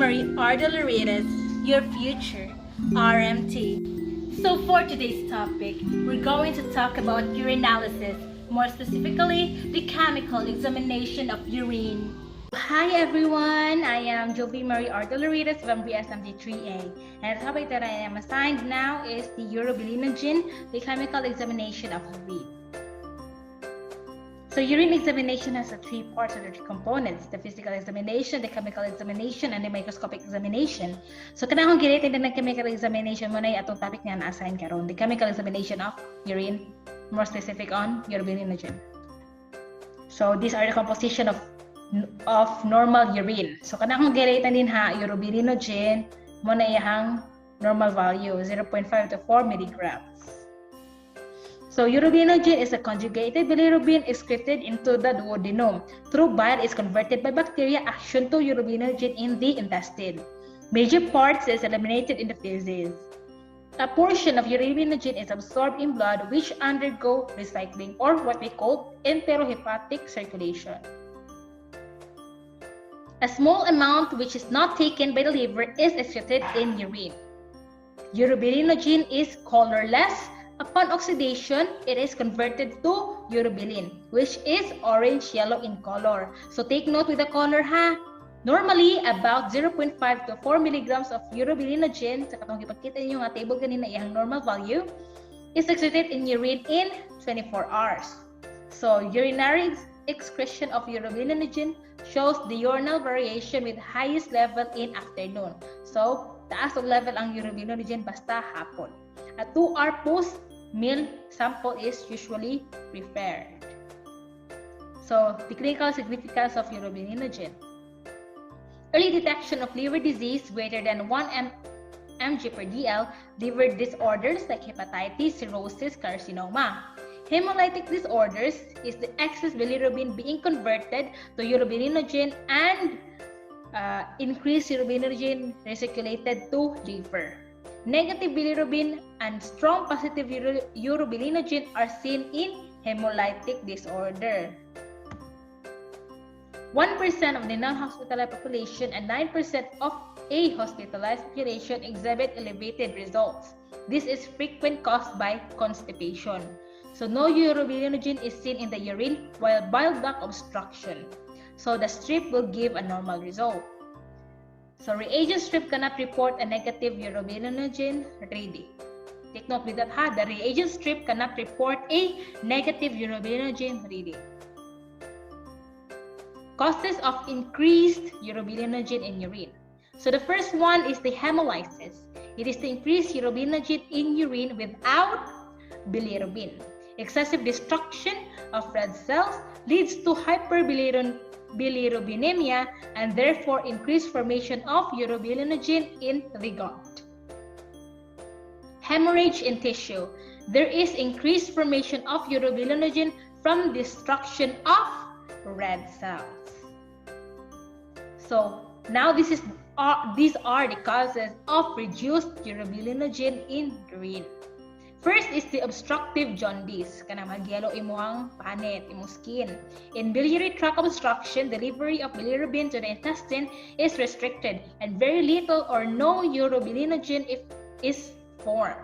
Marie Ardolaritas, your future RMT. So for today's topic, we're going to talk about urinalysis, more specifically, the chemical examination of urine. Hi everyone, I am Jovi Marie Ardolaritas from BSMD3A, and the topic that I am assigned now is the urobilinogen, the chemical examination of urine. So urine examination has three parts or three components: the physical examination, the chemical examination, and the microscopic examination. So kanang gilitin din ng chemical examination mo na atong topic nga na-assign karon, the chemical examination of urine, more specific on urobilinogen. So these are the composition of normal urine. So kanang gilitin din ha, urobilinogen mo na iyang normal value 0.5 to 4 milligrams. So urobilinogen is a conjugated bilirubin excreted into the duodenum. Through bile is converted by bacteria action to urobilinogen in the intestine. Major parts is eliminated in the feces. A portion of urobilinogen is absorbed in blood which undergo recycling, or what we call enterohepatic circulation. A small amount which is not taken by the liver is excreted in urine. Urobilinogen is colorless. Upon oxidation, it is converted to urobilin, which is orange-yellow in color. So take note with the color ha. Normally, about 0.5 to 4 milligrams of urobilinogen, sa katong ipagkita niyo nga table kanina iyang normal value, is excreted in urine in 24 hours. So urinary excretion of urobilinogen shows the diurnal variation with highest level in afternoon. So taas og level ang urobilinogen basta hapon. A 2-hour post-meal sample is usually preferred. So, the clinical significance of urobilinogen. Early detection of liver disease greater than 1 mg per dl, liver disorders like hepatitis, cirrhosis, carcinoma. Hemolytic disorders is the excess bilirubin being converted to urobilinogen and increased urobilinogen recirculated to liver. Negative bilirubin and strong positive urobilinogen are seen in hemolytic disorder. 1% of the non-hospitalized population and 9% of a hospitalized population exhibit elevated results. This is frequent caused by constipation. So no urobilinogen is seen in the urine while bile duct obstruction. So the strip will give a normal result. So reagent strip cannot report a negative urobilinogen reading. Take note with that ha, the reagent strip cannot report a negative urobilinogen reading. Causes of increased urobilinogen in urine. So the first one is the hemolysis. It is the increased urobilinogen in urine without bilirubin. Excessive destruction of red cells leads to hyperbilirubinemia and therefore increased formation of urobilinogen in the gut. Hemorrhage in tissue. There is increased formation of urobilinogen from destruction of red cells. So now these are the causes of reduced urobilinogen in urine. First is the obstructive jaundice, kana mag-yellow imong panit, imong skin. In biliary tract obstruction, delivery of bilirubin to the intestine is restricted and very little or no urobilinogen is formed.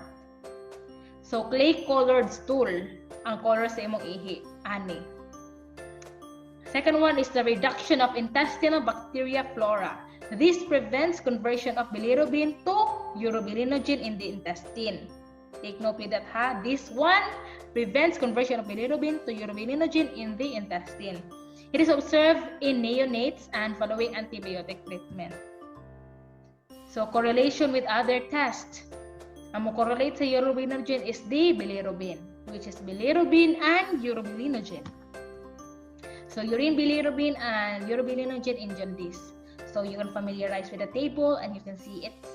So clay-colored stool ang color sa imong ihi, ani. Second one is the reduction of intestinal bacteria flora. This prevents conversion of bilirubin to urobilinogen in the intestine. Take note with that ha. This one prevents conversion of bilirubin to urobilinogen in the intestine. It is observed in neonates and following antibiotic treatment. So correlation with other tests. Ang correlate sa urobilinogen is the bilirubin, which is bilirubin and urobilinogen. So urine bilirubin and urobilinogen in jaundice. So you can familiarize with the table and you can see its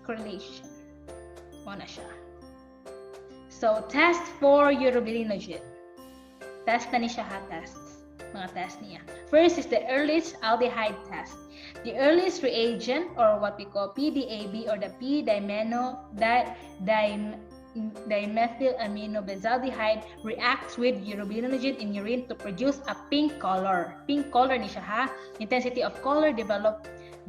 correlation. Muna siya. So, test for urobilinogen. Test na ni siya ha, tests. Mga test niya. First is the Ehrlich aldehyde test. The Ehrlich reagent, or what we call PDAB, or the dimethylaminobenzoaldehyde, reacts with urobilinogen in urine to produce a pink color. Pink color ni siya ha. Intensity of color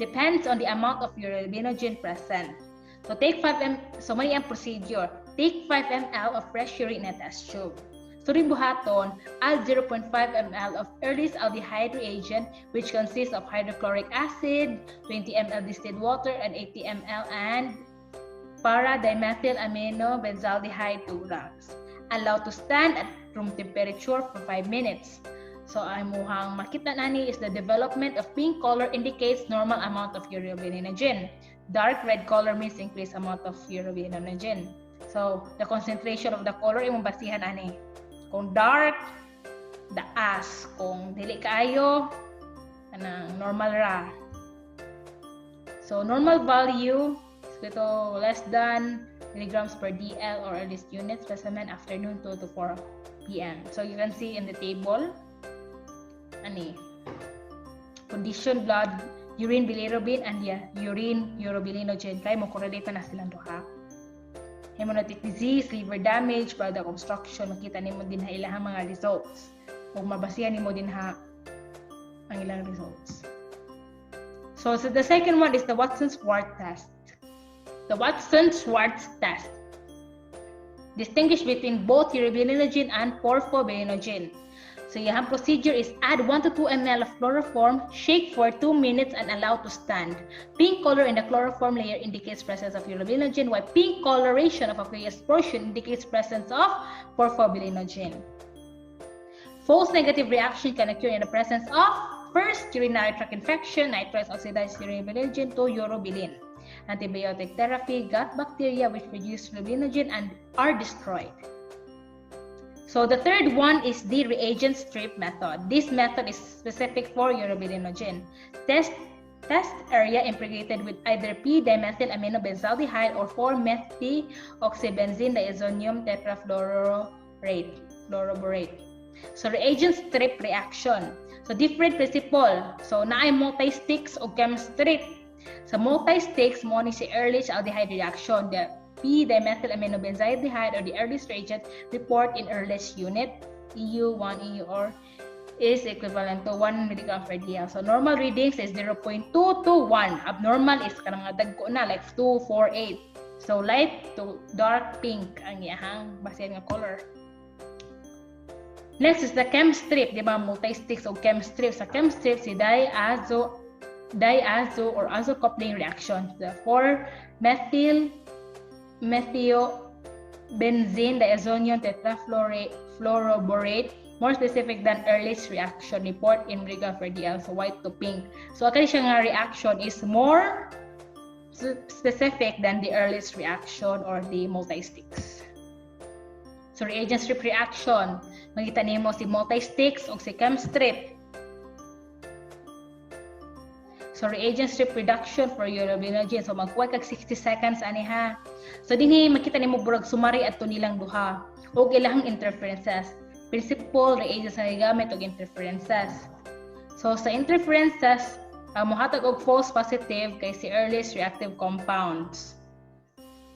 depends on the amount of urobilinogen present. So take 5 ml, so may ang procedure. Take 5 ml of fresh urine in a test tube. So rin buhaton, add 0.5 ml of early aldehyde reagent, which consists of hydrochloric acid, 20 ml distilled water, and 80 ml and para-dimethyl amino benzaldehyde 2 grams. Allow to stand at room temperature for 5 minutes. So ang muhang makita nani is the development of pink color indicates normal amount of urobilinogen. Dark red color means increased amount of urobilinogen. So the concentration of the color imong basihan ani. Kung dark, daas. Kung dili kaayo, anang normal ra. So normal value is less than milligrams per DL or at least unit specimen afternoon 2 to 4 p.m. So you can see in the table, ani, condition blood, urine bilirubin, and urine urobilinogen. Kaya mo correlate na silang duha. Hemolytic disease, liver damage, product obstruction, makita nimo din ha ilang mga results. O mabasihan nimo din ha ang ilang results. So the second one is the Watson-Schwartz test. The Watson-Schwartz test distinguish between both urobilinogen and porphobilinogen. So yung procedure is add 1 to 2 ml of chloroform, shake for 2 minutes and allow to stand. Pink color in the chloroform layer indicates presence of urobilinogen, while pink coloration of aqueous portion indicates presence of porphobilinogen. False negative reaction can occur in the presence of first urinary tract infection, nitrous oxidized urobilinogen to urobilin. Antibiotic therapy, gut bacteria which produce urobilinogen and are destroyed. So the third one is the reagent strip method. This method is specific for urobilinogen. Test area impregnated with either p-dimethyl aminobenzaldehyde or 4-methoxybenzene diazonium tetrafluoroborate. So reagent strip reaction. So different principle. So naay multi-sticks o chemstrip. Sa multi-sticks mo ni si Ehrlich aldehyde reaction. The p-dimethyl aminobenzaldehyde or the Ehrlich reagent report in Ehrlich unit EU1 EU or is equivalent to 1 mg per dl. So normal readings is 0.2 to 1. Abnormal is kanang dagko na like 2, 4, 8. So light to dark pink ang iyahang basehan nga color. Next is the chemstrip, di ba? Multi-sticks o chemstrip. Sa chemstrip si diazo or azo-coupling reaction. The 4-methylbenzene diazonium tetrafluoroborate, more specific than Ehrlich reaction report in mg per dl, so white to pink. So akali siya nga reaction is more specific than the Ehrlich reaction or the multi-sticks. So reagent strip reaction, makita nimo si multi-sticks o si chemstrip. So reagent strip reduction for urobilinogen. So magkuha kag 60 seconds ani ha. So dinhi makita nimo burag sumari adto nilang duha og ilahang interferences. Principal reagents nga gamit og interferences. So sa interferences, mohatag og false positive kay si Ehrlich reactive compounds.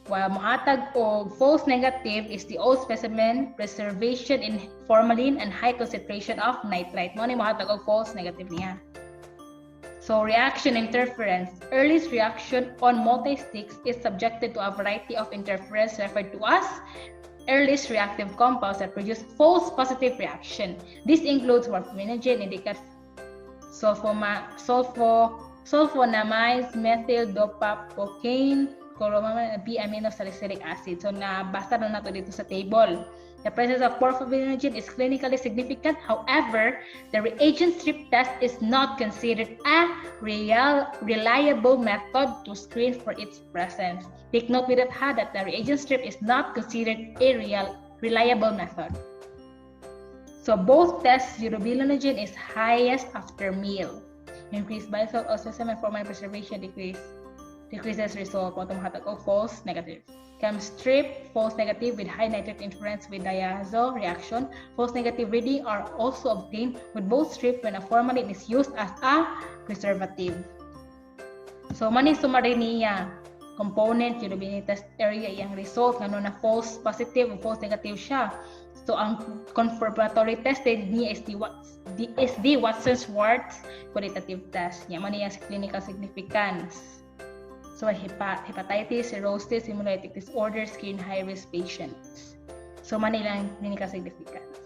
While mohatag og false negative is the old specimen, preservation in formalin and high concentration of nitrite. Mo ni mohatag og false negative niya. So reaction interference. Ehrlich reaction on multi-sticks is subjected to a variety of interference referred to as Ehrlich reactive compounds that produce false positive reaction. This includes porphobilinogen, indicates sulfonamide, methyl dopacocaine, chloramine, and p-aminosalicylic acid. So nabasa na nato dito sa table. The presence of porphobilinogen is clinically significant. However, the reagent strip test is not considered a reliable method to screen for its presence. Take note with that the reagent strip is not considered a reliable method. So both tests, urobilinogen is highest after meal. Increased bile salt or specimen formalin preservation decreases result. Automatic or false negative. Chemstrip, false negative with high nitrate interference with diazo reaction. False negative reading are also obtained with both strip when a formalin is used as a preservative. So maning summary niya. component urability test area iyang result ngano na false positive o false negative siya. So ang confirmatory tested ni SD Watson-Schwartz qualitative test nya man iyang clinical significance. So hepatitis, cirrhosis, hemolytic disorders in high-risk patients. So man ilang clinical significance.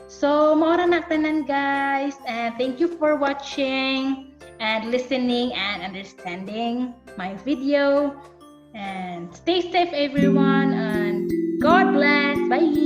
So maura na tanan guys, and thank you for watching and listening and understanding my video, and stay safe everyone, and God bless. Bye.